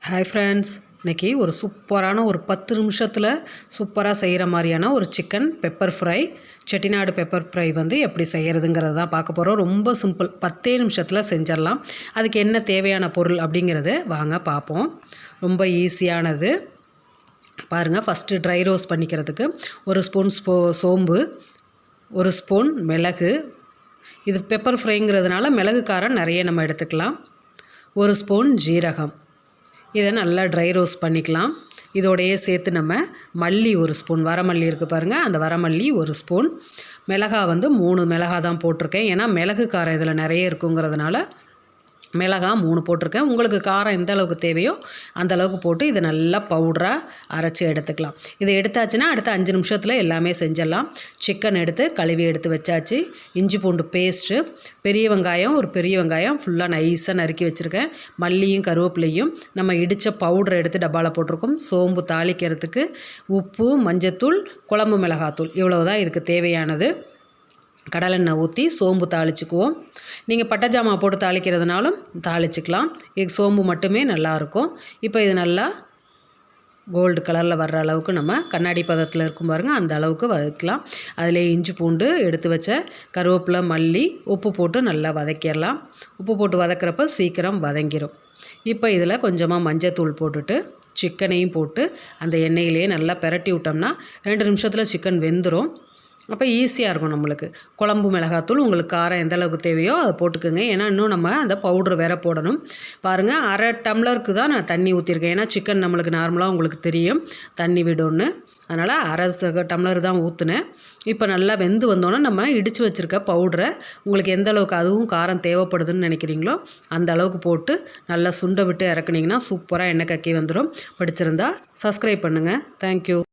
Hi friends, இன்றைக்கி ஒரு சூப்பரான ஒரு 10 நிமிஷத்தில் சூப்பராக செய்கிற மாதிரியான ஒரு chicken pepper fry, Chettinad pepper fry வந்து எப்படி செய்கிறதுங்கிறது தான் பார்க்க போகிறோம். ரொம்ப சிம்பிள், 10 நிமிஷத்தில் செஞ்சிடலாம். அதுக்கு என்ன தேவையான பொருள் அப்படிங்கிறத வாங்க பார்ப்போம். ரொம்ப ஈஸியானது. பாருங்கள், ஃபஸ்ட்டு ட்ரை ரோஸ்ட் பண்ணிக்கிறதுக்கு 1 ஸ்பூன் சோம்பு, 1 ஸ்பூன் மிளகு. இது பெப்பர் ஃப்ரைங்கிறதுனால மிளகு காரம் நிறைய நம்ம எடுத்துக்கலாம். 1 ஸ்பூன் ஜீரகம். இதை நல்லா ட்ரை ரோஸ்ட் பண்ணிக்கலாம். இதோடையே சேர்த்து நம்ம மல்லி 1 ஸ்பூன், வரமல்லி இருக்குது பாருங்கள், அந்த வரமல்லி 1 ஸ்பூன். மிளகா வந்து 3 மிளகா தான் போட்டிருக்கேன். ஏன்னா மிளகு காரம் இதில் நிறைய இருக்குங்கிறதுனால மிளகா 3 போட்டிருக்கேன். உங்களுக்கு காரம் எந்த அளவுக்கு தேவையோ அந்த அளவுக்கு போட்டு இதை நல்லா பவுடராக அரைச்சி எடுத்துக்கலாம். இதை எடுத்தாச்சுன்னா அடுத்த 5 நிமிஷத்தில் எல்லாமே செஞ்சிடலாம். சிக்கன் எடுத்து கழுவி எடுத்து வச்சாச்சு. இஞ்சி பூண்டு பேஸ்ட்டு, ஒரு பெரிய வெங்காயம் ஃபுல்லாக நைஸாக நறுக்கி வச்சுருக்கேன். மல்லியும் கருவேப்பிலையும் நம்ம இடித்த பவுடரை எடுத்து டப்பாவில் போட்டிருக்கோம். சோம்பு தாளிக்கிறதுக்கு, உப்பு, மஞ்சத்தூள், குழம்பு மிளகாத்தூள், இவ்வளோ தான் இதுக்கு தேவையானது. கடலெண்ணெய் ஊற்றி சோம்பு தாளிச்சுக்குவோம். நீங்கள் பட்டை ஜாமான் போட்டு தாளிக்கிறதுனாலும் தாளிச்சிக்கலாம். இதுக்கு சோம்பு மட்டுமே நல்லாயிருக்கும். இப்போ இது நல்லா கோல்டு கலரில் வர்ற அளவுக்கு நம்ம கண்ணாடி பதத்தில் இருக்கும் பாருங்கள், அந்த அளவுக்கு வதக்கலாம். அதில் இஞ்சி பூண்டு எடுத்து வச்ச கருவேப்பிலை, மல்லி, உப்பு போட்டு நல்லா வதக்கிடலாம். உப்பு போட்டு வதக்கிறப்ப சீக்கிரம் வதங்கிடும். இப்போ இதில் கொஞ்சமாக மஞ்சத்தூள் போட்டுட்டு சிக்கனையும் போட்டு அந்த எண்ணெயிலேயே நல்லா பெரட்டி விட்டோம்னா 2 நிமிஷத்தில் சிக்கன் வெந்துடும். அப்போ ஈஸியாக இருக்கும் நம்மளுக்கு. குழம்பு மிளகாத்தூள் உங்களுக்கு காரம் எந்த அளவுக்கு தேவையோ அதை போட்டுக்கோங்க. ஏன்னா இன்னும் நம்ம அந்த பவுட்ரு வேற போடணும். பாருங்கள், அரை டம்ளருக்கு தான் நான் தண்ணி ஊற்றிருக்கேன். ஏன்னா சிக்கன் நம்மளுக்கு நார்மலாக உங்களுக்கு தெரியும் தண்ணி விடும்னு, அதனால் அரை டம்ளர் தான் ஊற்றுனேன். இப்போ நல்லா வெந்து வந்தோன்னே நம்ம இடித்து வச்சுருக்க பவுடரை உங்களுக்கு எந்த அளவுக்கு அதுவும் காரம் தேவைப்படுதுன்னு நினைக்கிறீங்களோ அந்த அளவுக்கு போட்டு நல்லா சுண்டை விட்டு இறக்குனிங்கன்னா சூப்பராக எண்ணெய் கக்கி வந்துடும். பிடிச்சிருந்தா சப்ஸ்கிரைப் பண்ணுங்கள். தேங்க்யூ.